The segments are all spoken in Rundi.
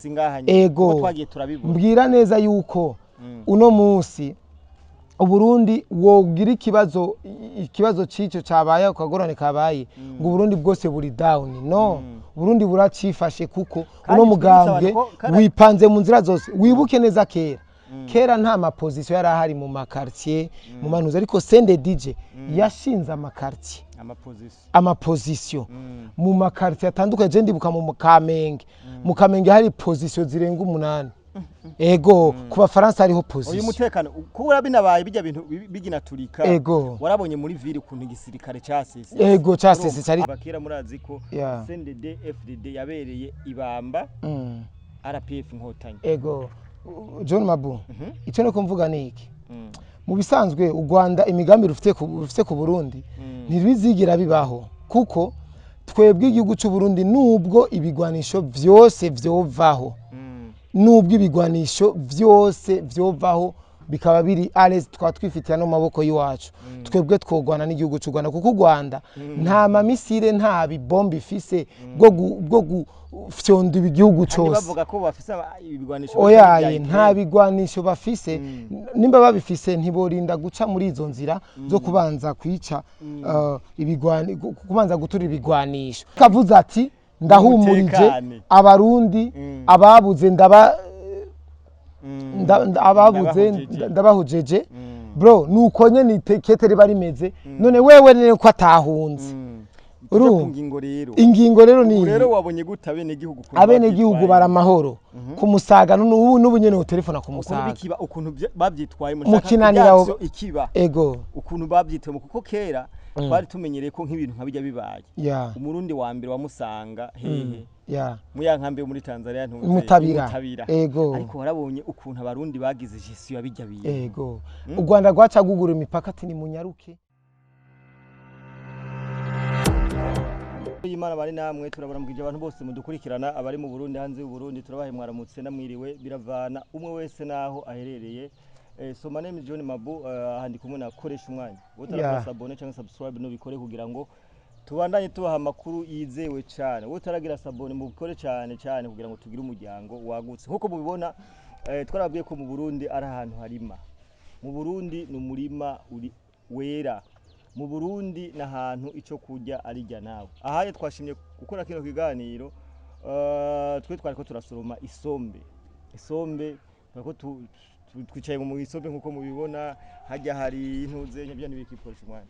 singahanye kuko twagiye turabibona mbwira neza yuko uno munsi Uburundi wogira ikibazo cico cabaye ukagorane kabaye ngo Burundi bwose buri down no Burundi buracifashe kuko uno mugambwe wipanze mu nzira zose wibuke neza kera nta maposition yari ahari mu makartier mu manuza ariko Sende DJ yashinze amakartier amaposition mu makartier atandukanye je ndibuka mu Kamenge hari position zirenga 8 ego kuba France hariho position uyu mutekano kubura binabaye bijya bintu biginaturika warabonye muri ville kuntu igisirikare cyasese ego cyasese cyari bakira murazi ko CNDD FDD yabereye ibamba RPF inkotanyi ego John Mabu icyo no kumvuga niki mu bisanzwe u Rwanda imigambi rufite ku Burundi ntibizigira bibaho kuko twebwe igihugu cy'u Burundi nubwo ibigwanisho byose byovaho nubwo ibigwanisho byose byovaho bikaba biri Ales twatwifitiye no maboko yiwacu twebwe twogwana n'igihugu cy'u Rwanda kuko u Rwanda nta mamisire nta bibombe ifise bwo gufyonda igihugu cyose bavuga ko bafise ibigwanisho oyaye nta bigwanisho bafise nimba babifise ntiborinda guca muri izo nzira zo kubanza kwica kubanza gutura ibigwanisho kavuze ati ndahumurije abarundi ababuze ndabahujeje bro nuko nyene ketere barimeze none wewe nene ko atahunze ingingo rero ni rero wabonye gutabene gihugu baramahoro kumusaga n'ubu nyene utelefona kumusaga ukuntu babyitwaye mu kinanira ikiba ego ukuntu babyitwaye kuko kera twari tumenyereye ko nk'ibintu nkabijya bibaye umurundi wa mbere wamusanga hehe muyankambe muri Tanzania Mutabira ego ariko warabonye ukuntu abarundi bagize gestion yabijya biye ego u Rwanda rwacagugura imipaka ati ni munyaruke Imana bari namwe turabaramukije abantu bose mudukurikirana abari mu Burundi hanze y'u Burundi turabahe mwaramutse namwiriwe biravana umwe wese naho aherereye so my name is John Mabu handi kumwe na koresha umwanya wotarakora abone cyangwa subscribe no bikore kugira ngo tubandanye tubaha amakuru yizewe cyane wotaragira sabone mu bikore cyane kugira ngo tugire umuryango wagutse nkuko mubibona twarabwiye ko mu Burundi ari ahantu harima mu Burundi n'umurima uri wera mu Burundi nahantu ico kujya arijya nawe ahaye twashimye gukora kino kiganiro twe twariko turasoroma isombe bako twicaye mu isombe nkuko mubibona hajya hari intuze nyabya nibikikoresha umwana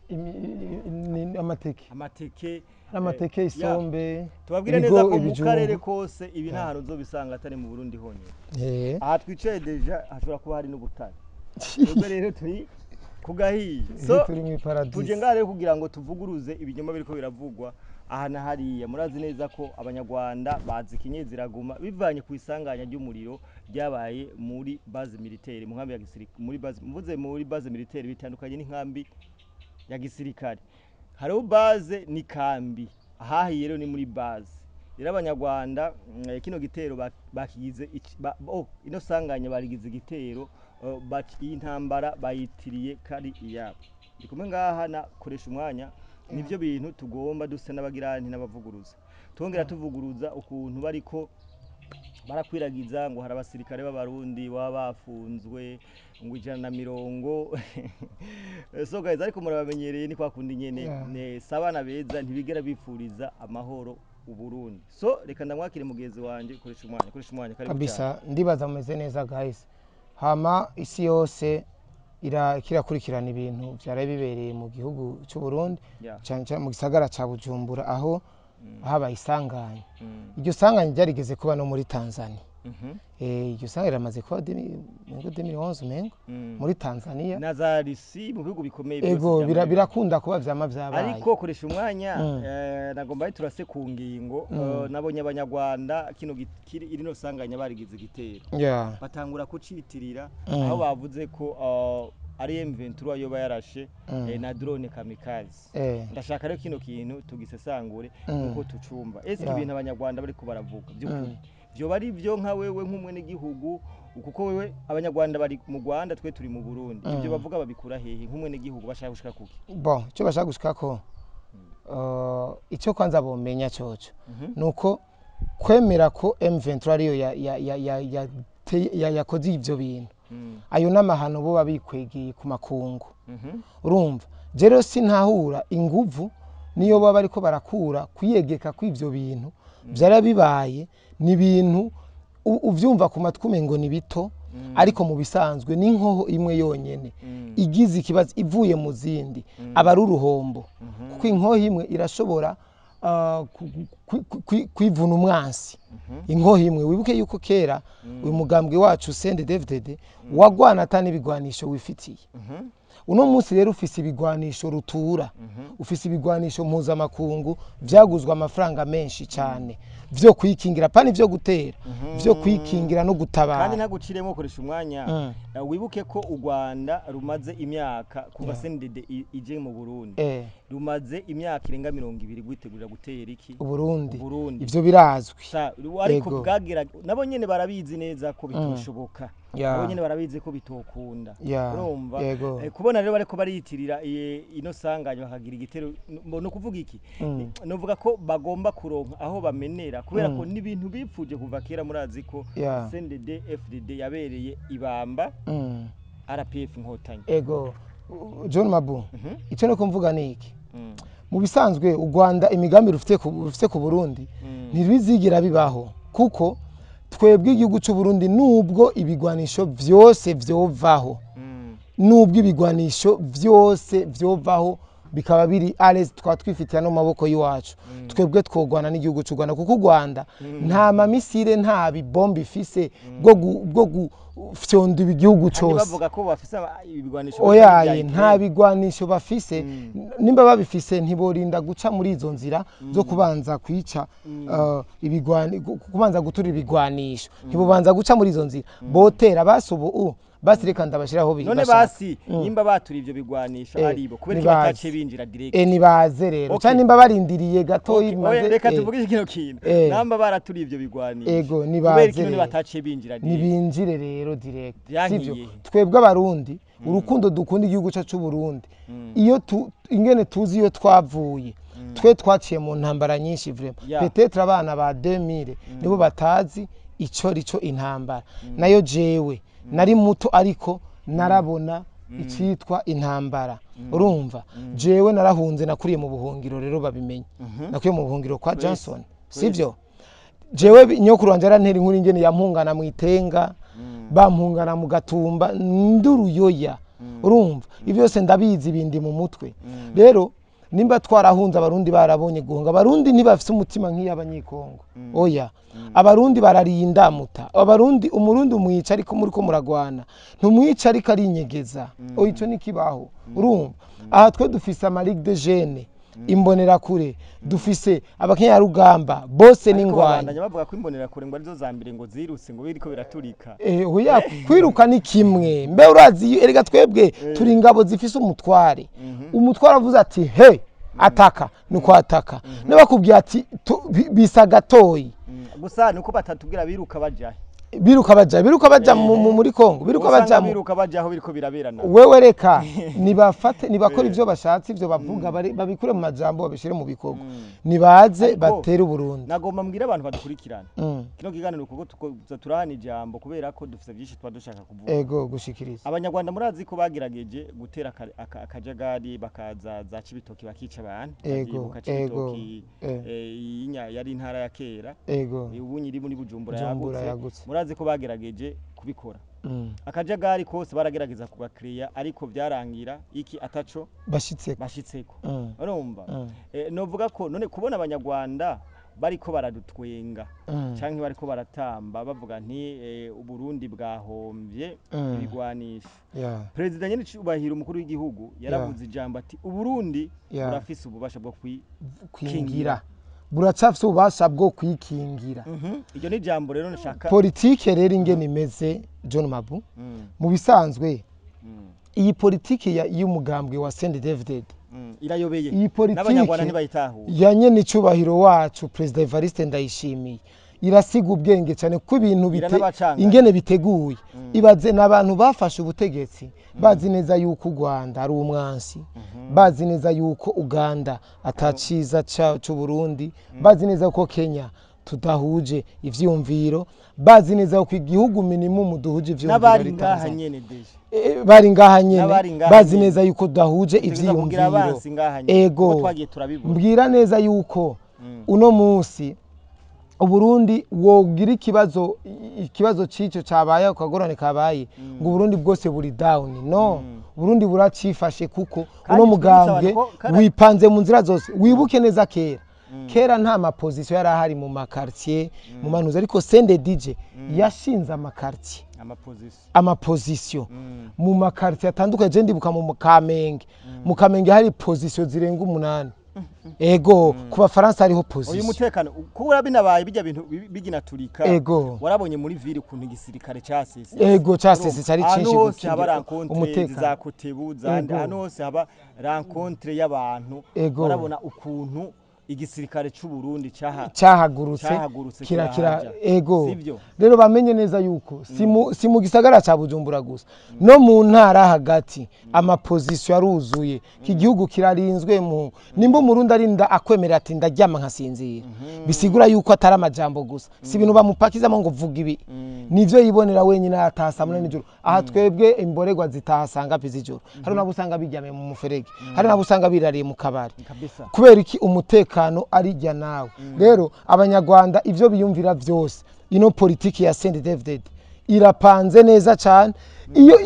amateke isombe tubabwire neza ko mu karere kose ibi nta hantu uzobisanga atari mu Burundi honyine aha twicaye deja hashobora kuba hari n'ubutare ubwo rero turi kugahiye so tuje ngare kugira ngo tuvuguruze ibinyoma biriko biravugwa aha na hariya murazi neza ko abanyarwanda bazi kinyeziraguma bivanye ku isanganya ry'umuriro ryabaye muri base militaire mu nkambi ya gisirikare muri base militaire bitandukanye n'inkambi ya gisirikare hariho base ni kambi ahahiye rero ni muri base rero abanyarwanda kino gitero bakigize ino sanganya barigize igitero iyi ntambara bayitiriye kari iyabo ndikumwe ngaha nakoresha umwanya nivyo bintu tugomba duse n'abagiranti n'abavuguruza tongera tuvuguruza ukuntu bariko barakwiragiza ngo hari abasirikare b'abarundi baba bafunzwe ngo 150 so guys ariko murabamenyereye ni kwa kundi nyene sabana beza ntibigera bifuriza amahoro uburundi so reka ndamwakire mugezi wanje koresha umwanya kari kabisa ndibaza mumeze neza guys hama isi yose kirakurikirana ibintu byara bibereye mu gihugu cy'u Burundi cyane mu gisagara ca Bujumbura aho haba isanganya iryo sanganya ryarigeze kuba no muri Tanzania iryo sanganya ramaze kuba 2011 mengo muri Tanzania nazarisi mu bihugu bikomeye ego birakunda kuba vyama vyabaye ariko koresha umwanya nagomba turase ku ngingo nabonye abanyarwanda kino irino sanganya barigize igitero batangura kucitirira aho bavuze ko ari M23 yoba yarashe na drone kamikaze ndashaka rero kino kintu tugisesangure uko tucumva ese ibintu abanyarwanda bari ko baravuga by'ukuri byo bari byo nka wewe nk'umwe n'igihugu kuko wewe abanyarwanda bari mu Rwanda twe turi mu Burundi ibyo bavuga babikura hehe nk'umwe n'igihugu bashaka gushika kuki bon cyo bashaka gushika ko icyo kwanza bomenya cyoco nuko kwemera ko M23 ariyo yakoze ivyo bintu ayo n'amahano bo babikwegeye ku makungu urumva rero sintahura inguvu niyo baba ariko barakura kwiyegeka kw'ivyo bintu byarabibaye ni ibintu uvyumva ku matwi ngo ni bito ariko mu bisanzwe ni nkoho imwe yonyene igize ikibazo ivuye mu zindi aba ari uruhombo kuko inkoho imwe irashobora kwivuna umwansi inkoho imwe wibuke yuko kera uyu mugambwe wacu CNDD-FDD wagwana atani ibigwanisho wifitiye uno munsi rero ufise ibigwanisho rutura ufise ibigwanisho mpuzamakungu vyaguzwe amafaranga menshi cyane vyo kwikingira pani vyo gutera vyo kwikingira no gutabara kandi naguciremo koresha umwanya wibuke ko u Rwanda rumaze imyaka kuva CNDD ije mu Burundi rumaze imyaka irenga 20 gwitegurira gutera iki Burundi ivyo birazwi ariko bwagira nabo nyene barabizi neza ko bitoshoboka nabo nyene barabizi ko bitokunda urumva kubona rero bareko bariyitirira ino sanganya bakagira igitero no kuvuga iki novuga ko bagomba kuronka aho bamenera kubera ko n'ibintu bipfuje kuva kera murazi ko CNDD FDD yabereye ibamba RPF Inkotanyi John Mabu icyo no kumvuga niki mu bisanzwe u Rwanda imigambi rufite ku Burundi ntibizigira bibaho kuko twebwe igihugu cy'u Burundi nubwo ibigwanisho vyose vyovaho nubwo ibigwanisho vyose vyovaho bikaba biri alles twatwifitiye no maboko yiwacu twebwe twogwana n'igihugu cy'u Rwanda kuko u Rwanda nta mamisire nta bibombi ifise bwo fyonda igihugu cyose bavuga ko bafise ibigwanisho oyaye nta bigwanisho bafise nimba babifise ntiborinda guca muri izo nzira zo kubanza kwica kubanza gutura ibigwanisho ntibobanza guca muri izo nzira botera basubu basi reka ndabashiraho biri none basi nimba baturi ivyo bigwanisha aribo kubera batace binjira direct nibaze rero cyane nimba barindiriye gato imaze reka tuvuge kino kintu namba baraturi ivyo bigwanisha nibaze kubera batace binjira direct nibinjire rero direct sivyo twebwe abarundi urukundo dukunda igihugu cyacu Burundi iyo ingene tuzi iyo twavuye twe twaciye mu ntambara nyinshi vraiment peut-être abana ba 2000 nibo batazi ico intambara nayo jewe nari muto ariko narabona icitwa intambara urumva jewe narahunze nakuriye mu buhungiro rero babimenye nakuriye mu buhungiro kwa Johnson sivyo jewe nyokuru wanje arantera inkuru ingene yampungana mu itenga bampungana mu gatumba nduruyoya urumva ivyo byose ndabizi bindi mu mutwe rero nimba twarahunze abarundi barabonye guhunga abarundi ntibafise umutima nk'iy'abanyikongo oya abarundi bararinda muta abarundi umurundi umwica ariko muri ko muragwana ntumwica ariko ari inyegeza ico nikibaho urumva aha twe dufise ama ligue de jeunes imbonera kure dufise abakenya rugamba bose n'ingwanya bavuga ko imbonera kure ngo arizo zambire ngo zirutse ngo biriko biraturika oya kwiruka ni kimwe mbe urazi erega twebwe turi ingabo zifise umutware umutware avuze ati he ataka nuko ataka nabakubwiye ati bisa gatoyi gusa nuko batatubwira biruka bajahe biruka baja muri Kongo biruka baja aho biriko biraberana wewe reka nibafate nibakora ivyo bashatse ivyo bavuga babikure mu majambo babishire mu bikorwa nibaze batera Burundi nagomba mbwira abantu badukurikirana kino kiganiro kuko turahana ijambo kubera ko dufite byinshi twadushaka kuvuga gushikiriza abanyarwanda murazi ko bagerageje gutera akajagari bakaza za Cibitoki bakica abantu Cibitoki yari intara ya kera ubu nyiri muri Bujumbura yagutse murazi ko bagerageje kubikora akajagari kose baragerageza kubakriya ariko byarangira iki ataco bashitseko urumva novuga ko none kubona abanyarwanda bariko baradutwenga canke bariko baratamba bavuga nti uburundi bwahombye ibigwanisha president nyene cyubahira umukuru w'igihugu yaravuze ijambo ati uburundi burafise ububasha bwo kwikingira buracafise ubasha bwo kwikingira iryo ni jambo rero nshaka politike rero ingene imeze John Mabu mu bisanzwe iyi politike y'umugambwe wa CNDD-FDD irayobeye iyi politike yanye n'icubahiro wacu President Evariste Ndayishimiye irasiga ubwenge cyane ko ibintu ingene biteguye ibaze n'abantu bafashe ubutegetsi bazi neza yuko u Rwanda ari umwansi bazi neza yuko Uganda ataciza cy'u Burundi bazi neza ko Kenya tudahuje ivyumviro bazi neza ko igihugu minimum duhuje ivyumviro n'abari ngaha nyene deje bari ngaha nyene bazi neza yuko tudahuje ivyumviro ego mbwira neza yuko uno munsi Uburundi wogira ikibazo cico cabaye ukagorane kabaye ngo Burundi bwose buri down no Burundi buracifashe kuko uno mugambwe wipanze mu nzira zose wibuke neza kera nta maposition yari ahari mu makartier mu manuza ariko Sende DJ yashinze amakartier amaposition mu makartier atandukanye je ndibuka mu Kamenge hari position zirenga 8 ego ku Bafaransa hariho position uyu mutekano kubura binabaye bijya bintu biginaturika warabonye muri ville kuntu igisirikare cyasese ego cyasese cyari cinshi gukingira umutekano za Kotebuza hano hose haba rencontre y'abantu warabona ukuntu igisirikare cy'u Burundi cyahagurutse kirakira ego rero bamenye neza yuko si mu gisagara ca Bujumbura gusa no mu ntara hagati amaposition yaruzuye kigihugu kirarinzwe mu nimba umurundi arinda akwemera ati ndaryama nkasinzira bisigura yuko atari amajambo gusa si ibintu bamupakizamo ngo vuga ibi nivyo yibonera wenyine atahasa munene n'ijoro aha twebwe imboregwa zitahasanga pizijoro hari nabusanga bijyame mu muferege hari nabusanga birariye mu kabari kubera iki umutekano arijya nawe rero abanyarwanda ivyo biyumvira byose ino politiki ya Saint David irapanze neza cyane iyo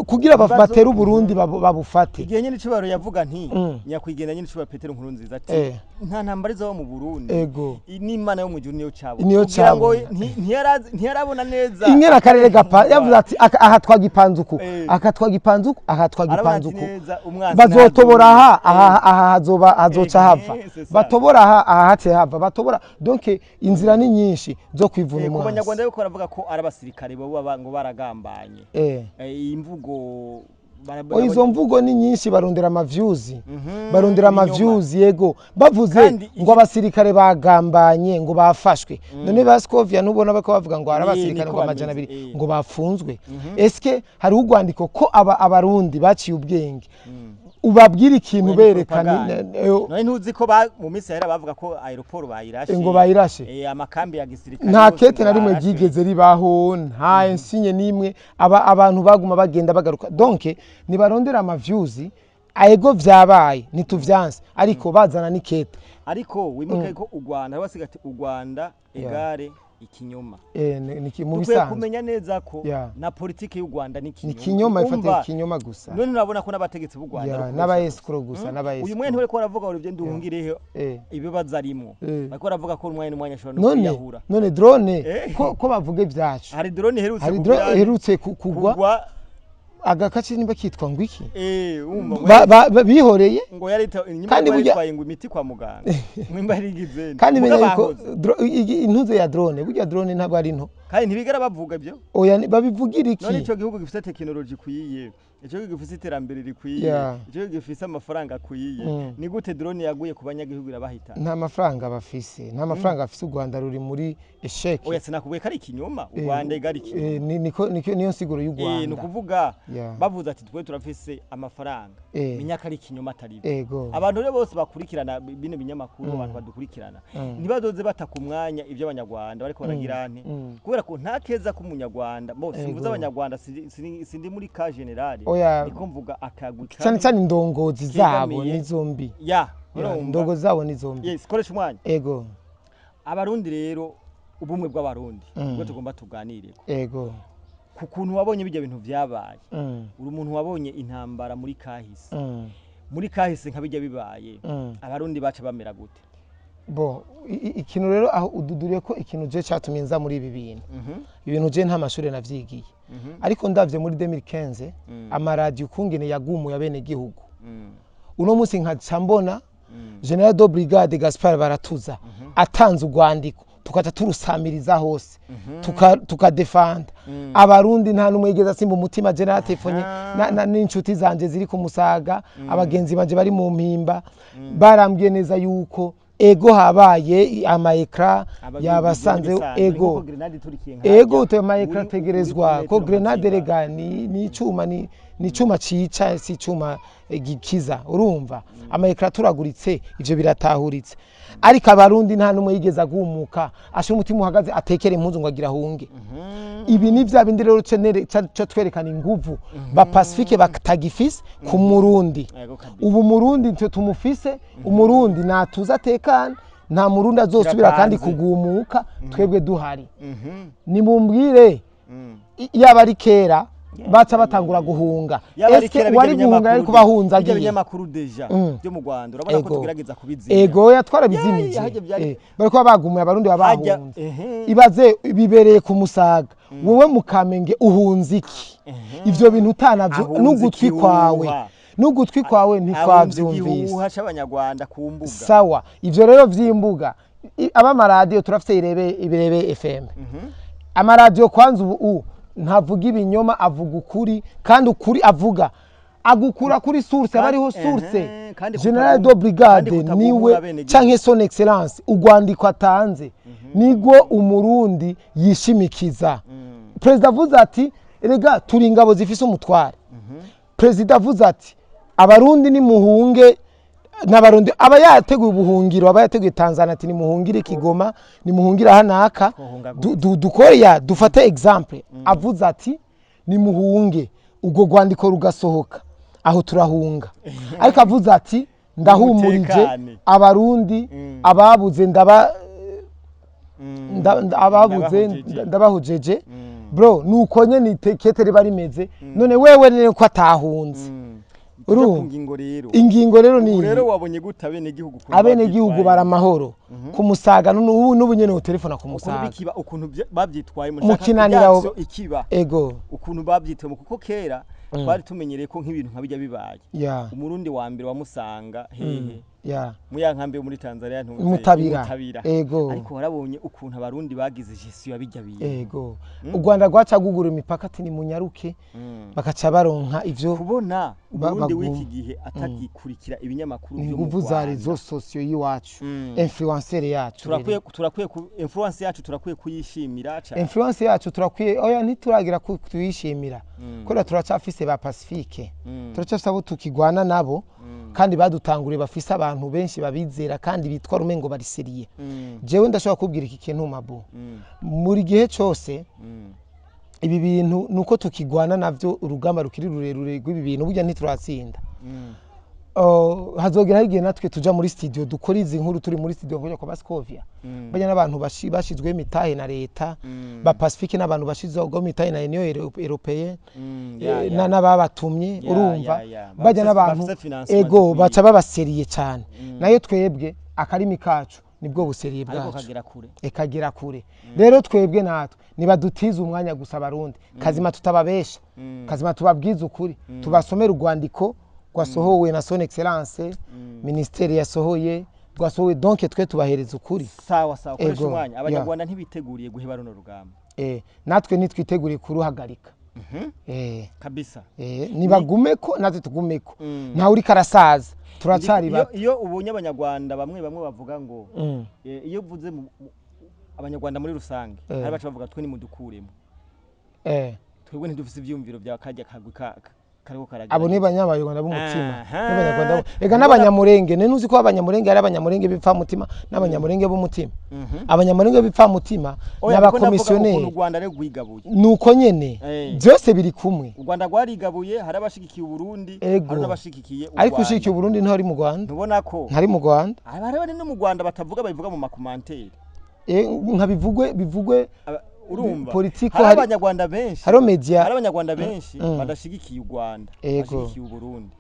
kugira batera Burundi babufate igihe nyine cibaro yavuga nti nyakwigenda nyine cibaro Petero Nkurunziza ati nta ntambara zo mu Burundi n'Imana yo mu juru niyo cabo kugira ngo ntiyarabona neza ingera karere gapa yavuze ati aha twagipanzuku bazotobora aha hazoca hava batobora aha hace hava batobora donc inzira ni nyinshi zo kwivuna umwanzi ku banyarwanda yuko baravuga ko ari abasirikare bo ngo baragambanye imvugo izo mvugo ni nyinshi barondera amavyuzi yego bavuze ngo abasirikare bagambanye ngo bafashwe none Baskovia nubona bako bavuga ngo arabasirikare ngo amajana 2 ngo bafunzwe eske hari ugwandiko ko abarundi baciye ubwenge ubabwira ikintu berekana none ntuzi ko mu minsi yera bavuga ko aeroport bayirashe ngo bayirashe amakambi ya gisirikare nta kete na rimwe gigeze ribaho nta insinye nimwe abantu baguma bagenda bagaruka donc ni barondera amavyuzi ego vyabaye nituvyanse ariko bazana ni kete ariko wimuke ko u Rwanda basigati u Rwanda egare ikinyoma mu bisanzwe kumenya neza ko na politiki y'u Rwanda ni kinyoma ifate ikinyoma gusa none urabona ko n'abategetsi b'u Rwanda n'abaeskro gusa uyu mwene uri ko aravuga ngo ibyo nduhungirehe ibibazo arimo bako aravuga ko umwanya ashobora no kuyahura none drone ko bavuge byacu hari drone herutse kugwa agakaci nimba kitwa ngo iki bihoreye ngo yari kandi yitwaye ngo imiti kwa muganga mwimba rigize kandi menya ko intuze ya drone burya drone ntabwo ari nto kandi ntibigara bavuga byo oya babivugira iki none ico gihugu gifite technology kuyiye ico gihugu gifite iterambere rikwiye ico gihugu gifite amafaranga kuyiye ni gute drone yaguye ku banyagihugu irabahita nta mafaranga bafise nta mafaranga afise u Rwanda ruri muri esheke oya sinakubuye kari ikinyoma u Rwanda igari iki niyo siguro y'u Rwanda ni kuvuga bavuze ati twe turafise amafaranga minyaka ari ikinyoma atari abantu rero bose bakurikirana bino binyamakuru abantu badukurikirana ntibazoze batakumwanya ivyo abanyarwanda bariko baragira nte kubera ko nta keza ku munyarwanda bose mvuze abanyarwanda sindi muri ka general niko mvuga akaguca cyane indongozi zabo ni zombi indongozi zabo ni zombi yes koresha umwanya ego abarundi rero ubumwe bw'abarundi ubwo tugomba tuganireko ku kuntu wabonye bijya bintu vyabaye uri umuntu wabonye intambara muri kahise nka bijya bibaye abarundi baca bamera gute ikintu rero aho ududuriye ko ikintu je cyatumye nza muri ibi bintu ibintu je nta mashuri navyigiye ariko ndavye muri 2015 amaradiyo kungene yagumuye abene gihugu uno munsi nkaca mbona General de Brigade Gaspard Baratuza atanze ugwandiko tukaca turusamiriza hose tukadefanda abarundi nta numwe yigeza simba umutima General telefonye n'inshuti zanje ziri ku Musaga abagenzi banje bari mu mpimba barambwiye neza yuko ego habaye ama ekra yabasanze ego te ama ekra tegerezwa ko grenade rega ni icuma cica si icuma gikiza urumva ama ekra turaguritse ivyo biratahuritse ariko abarundi nta numwe yigeza gumuka ashe umutima uhagaze atekere impuzu ngo agira hunge ibi ni vya bindi rero cyo twerekana inguvu ba Pacifique batagifise ku murundi ubu murundi twe tumufise umurundi natuza tekana nta murundi azosubira kandi kugumuka twebwe duhari nimumbwire yaba ari kera baca batangura guhunga eske wari guhunga ariko bahunza agiye ibinyamakuru deja byo mu Rwanda urabona ko tugerageza kubizimya ego yatwara bizimije bariko bagumuye abarundi babahunze ibaze bibereye ku Musaga wowe mu Kamenge uhunze iki ivyo bintu utanavyo n'ugutwi kwawe ntitwavyumvise uhasha abanyarwanda ku mbuga sawa ivyo rero vy'imbuga abamaradiyo turafite ibirebe FM amaradiyo kwanza ubu ntavuga ibinyoma avuga ukuri kandi ukuri avuga agukura kuri source abariho source General de Brigade niwe canke son excellence ugwandiko atanze nigo umurundi yishimikiza President avuze ati erega turi ingabo zifise umutware President avuze ati abarundi ni muhunge n'abarundi aba yateguye ubuhungiro aba yateguye Tanzania ati ni muhungire Kigoma ni muhungira hanaka dukoya dufate example avuze ati ni muhunge ubwo gwandiko rugasohoka aho turahunga ariko avuze ati ndahumurije abarundi ababuze ndabahujeje bro nuko nyene ketere barimeze none wewe nene ko atahunze ingingo rero ni rero wabonye gute abene gihugu baramahoro ku Musaga n'ubu nyene ho telefona ku Musaga ukuntu bavyitwaye mukinanira ikiba ego ukuntu bavyitwaye kuko kera twari tumenyereye ko nk'ibintu nkabijya bibaye umurundi wa mbere wamusanga hehe muyankambe muri Tanzania Mutabira ego ariko warabonye ukuntu abarundi bagize gestion yabijya biye ego u Rwanda rwaca gugura imipaka ati ni munyaruke bakaca baronka ivyo kubona uburundi w'iki gihe atagikurikira ibinyamakuru byo mu Rwanda za rezo socio yiwacu influencer yacu turakwiye influence yacu turakwiye kuyishimira cyane influence yacu turakwiye oya ntituragira kuyishimira kora turacafise ba Pacifique turacafise tukigwana nabo kandi badutanguriye bafise abantu benshi babizera kandi bitwa rumengo bariseriye jewe ndashobora kubwira iki kintu mabo muri gihe cyose ibi bintu nuko tukigwana navyo urugamba rukiri rurerure rw'ibi bintu burya ntituratsinda hazogera igihe natwe tuja muri studio dukora izi nkuru turi muri studio ngoja kwa Baskovia banya n'abantu bashizwe imitahe na leta ba Pacifique n'abantu bashizwe imitahe na Union Européenne n'ababatumye urumva bajya n'abantu ego baca babaseriye cyane nayo twebwe akarimi kacu nibwo buseriye bwacu ekagera kure rero twebwe natwe niba dutiza umwanya gusa abarundi kazima tutababesha kazima tubabwiza ukuri tubasomera urwandiko rwasohowe na son excellence ministeri yasohoye rwasohowe donc twe tubahereza ukuri sawa koresha umwanya abanyarwanda ntibiteguriye guheba runo rugamba natwe nitwiteguriye kuruhagarika kabisa nibagumeko natwe tugumeko nta uri karasaza turacari bato iyo ubonye abanyarwanda bamwe bavuga ngo iyo uvuze abanyarwanda muri rusange hari bacu bavuga twe ni mudukuremo twebwe ntidufise ivyumviro bya kajya kagwi abo ni banyabayoganda b'umutima n'abanyarwanda ega n'abanyamurenge nenuzi ko abanyamurenge ari abanyamurenge bipfa mutima n'abanyamurenge b'umutima abanyamurenge bipfa mutima n'abakomisiyoneri u Rwanda rero gwigabuye nuko nyene byose biri kumwe u Rwanda gwarigabuye hari abashigikiye Burundi hari n'abashigikiye u Rwanda ariko ushigikiye Burundi ntari mu Rwanda ntubona ko ntari mu Rwanda abari no mu Rwanda batavuga babivuga mu makomantere nkabivugwe urumva politiko hari abanyarwanda benshi hari media hari abanyarwanda benshi badashigikiye u Rwanda bashigikiye u Burundi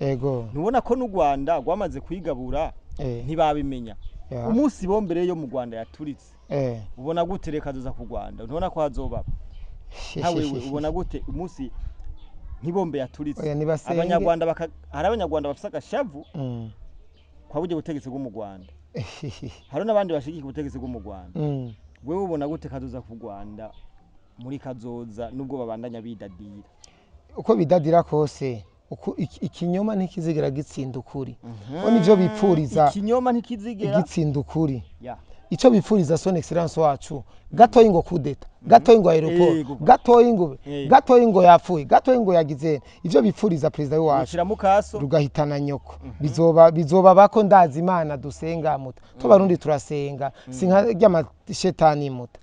ntubona ko n'u Rwanda gwamaze kwigabura ntibabimenya umunsi bombere yo mu Rwanda yaturitse ubona gute reka duza ku Rwanda ntubona ko hazobaba hawe ubona gute umunsi ntibombe yaturitse abanyarwanda hari abanyarwanda bafite agashavu kwa buje butegetsi bwo mu Rwanda hari n'abandi bashigikiye ubutegetsi bwo mu Rwanda wewe ubona gute kazoza ku Rwanda muri kazoza nubwo babandanya bidadira uko bidadira kose ikinyoma ntikizigera gitsinda ukuri bo nivyo bipfuriza ikinyoma ntikizigera gitsinda ukuri ico bipfuriza son excellence wacu gatoyi ngo kudeta gatoyi ngo aeroport gatoyi ngo yapfuye gatoyi ngo yagize ivyo bipfuriza president wacu rugahitana nyoko bizoba bako ndazi Imana dusenga muta to barundi turasenga sinka ry'amashetani muta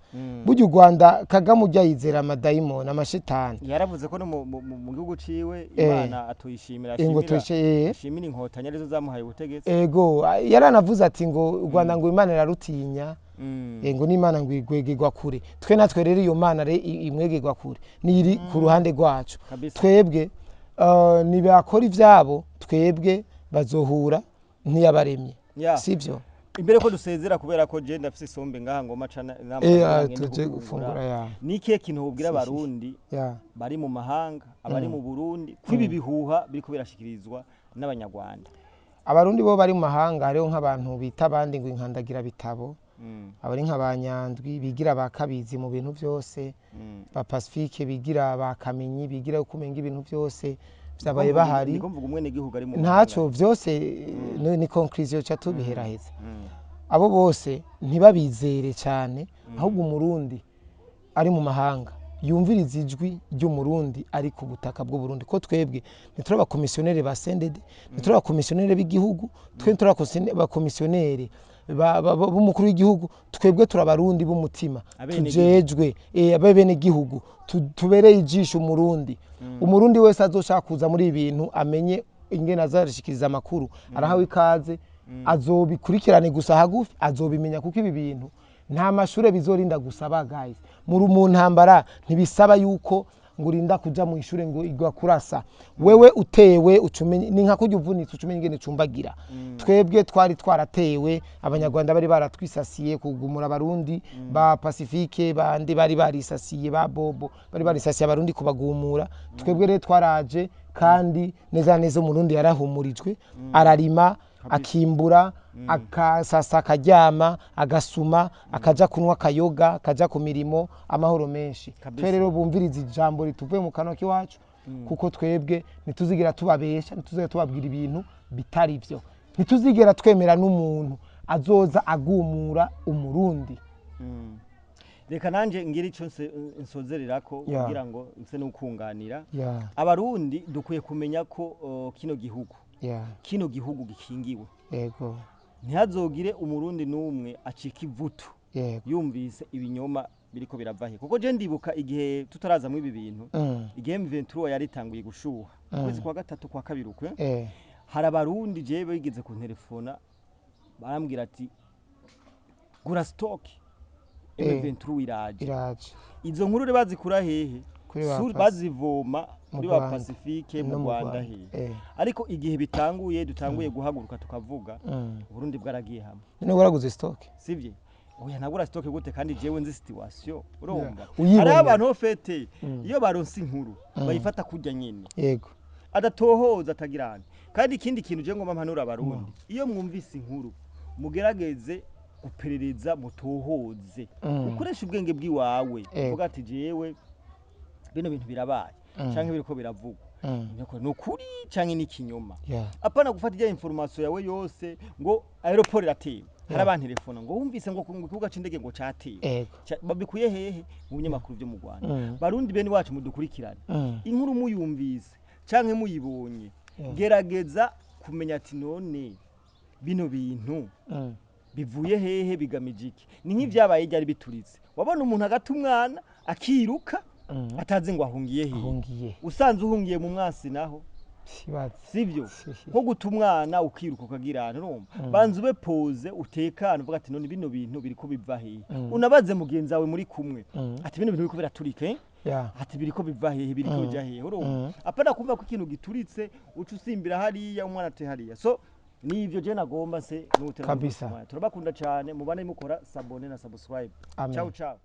burya u Rwanda Kagame ujya yizera amadayimoni amashetani yaravuze ko no mu gihugu ciwe Imana atoyishimira ashimira inkotanya arizo zamuhaye ubutegetsi ego yaranavuze ati ngo u Rwanda ngo Imana irarutinya ngo n'Imana ngo igwegegwa kure twe natwe rero iyo Mana imwegegwa kure niri ku ruhande rwacu twebwe nibakora ivyabo twebwe bazohura ntiyabaremye sivyo imbere ko dusezera kubera ko je ndafise isombe ngaha ngoma cana tuje gufungura niki kintu ubwira abarundi bari mu mahanga abari mu Burundi kwibi bihuha biriko birashikirizwa n'abanyarwanda abarundi bo bari mu mahanga hariho nk'abantu bita abandi ngo inkandagira bitabo abari nk'abanyandwi bigira bakabizi mu bintu byose ba Pacifique bigira bakamenyi bigira ukumenga ibintu byose vyabaye bahari ntaco vyose ni conclusion cha tubiheraheza abo bose ntibabizere cyane ahubwo umurundi ari mu mahanga yumviriza ijwi ry'umurundi ari ku butaka bw'u Burundi ko twebwe nituraba komisionere ba sendede nituraba komisionere b'igihugu twe nituraba komisionere b'umukuru w'igihugu twebwe turabarundi b'umutima tujejwe abene gihugu tubereye ijisho umurundi wese azoshaka kuza muri ibintu amenye ingene azarishikiriza amakuru arahawe ikaze azobikurikirane gusa hagufi azobimenya kuko ibi bintu nta mashure bizorinda gusaba guys mu ntambara ntibisaba yuko ngurinda kuja mu ishure ngo igwa kurasa wewe utewe ucumenye ni nka kujya uvunitse ucumenye ingene cumbagira twebwe twari twaratewe abanyarwanda bari baratwisasiye kugumura abarundi ba Pacifique bandi bari barisasiye ba Bobo bari barisasiye abarundi kubagumura twebwe rero twaraje kandi neza neza umurundi yarahumurijwe ararima akimbura akasasa akaryama agasuma akaja kunwa kayoga akaja ku mirimo amahoro menshi twe rero bumviriza ijambo rituvuye mu kanwa kiwacu kuko twebwe nituzigera tubabesha nituzigera tubabwira ibintu bitari byo nituzigera twemera n'umuntu azoza agumura umurundi reka nanje ngira ico nsozererako kugira ngo nse n'ukunganira abarundi dukwiye kumenya ko kino gihugu gikingiwe yego ntihazogire umurundi n'umwe acika ivutu yumvise ibinyoma biriko biravahe kuko je ndibuka igihe tutaraza mu ibi bintu igihe M23 yaritanguye gushuha kwezi kwa gatatu kwa kabiri ukwe hari abarundi je bigeze ku telefona barambwira ati gura stock M23 iraje izo nkuru bazikura hehe bazivoma muri ba Pacifique mu Rwanda he ariko igihe dutanguye guhaguruka tukavuga Burundi bwaragiye hamwe none waraguze stock sivye oya nagura stock gute kandi jewe nzi situation urumva ari abantu ofete iyo baronse inkuru bayifata kujya nyene yego adatohoza atagirana kandi ikindi kintu je ngoma mpanura abarundi iyo mwumvise inkuru mugerageze guperereza mutohoze ukoresha ubwenge bw'iwawe uvuga ati jewe bino bintu birabaye canke biriko biravugwa nukuri canke n'ikinyoma apana gufata ijya information yawe yose ngo aeroport iratewe hari abantu telefona ngo wumvise ngo kuvuga c'indege ngo catewe babikuye hehe mu binyamakuru byo mu Rwanda barundi bene wacu mudukurikirane inkuru muyumvise canke muyibonye gerageza kumenya ati none bino bintu bivuye hehe bigamijiki ni nk'ivyabaye ryari bituritse wabona umuntu agata umwana akiruka atazi ngo ahungiye he usanze uhungiye mu mwasi naho sivyo ko guta umwana ukiruka ukagirana urumva banze ube pose utekana uvuga ati none bino bintu biriko biva hehe unabaze mugenzi wawe muri kumwe ati bino bintu biriko biraturika ati biriko biva hehe biriko bija hehe urumva apana kumva ko ikintu gituritse uca usimbira hariya umwana ate hariya so nivyo je nagomba se n'utera turabakunda cyane mubane mukora sabone na subscribe ciao ciao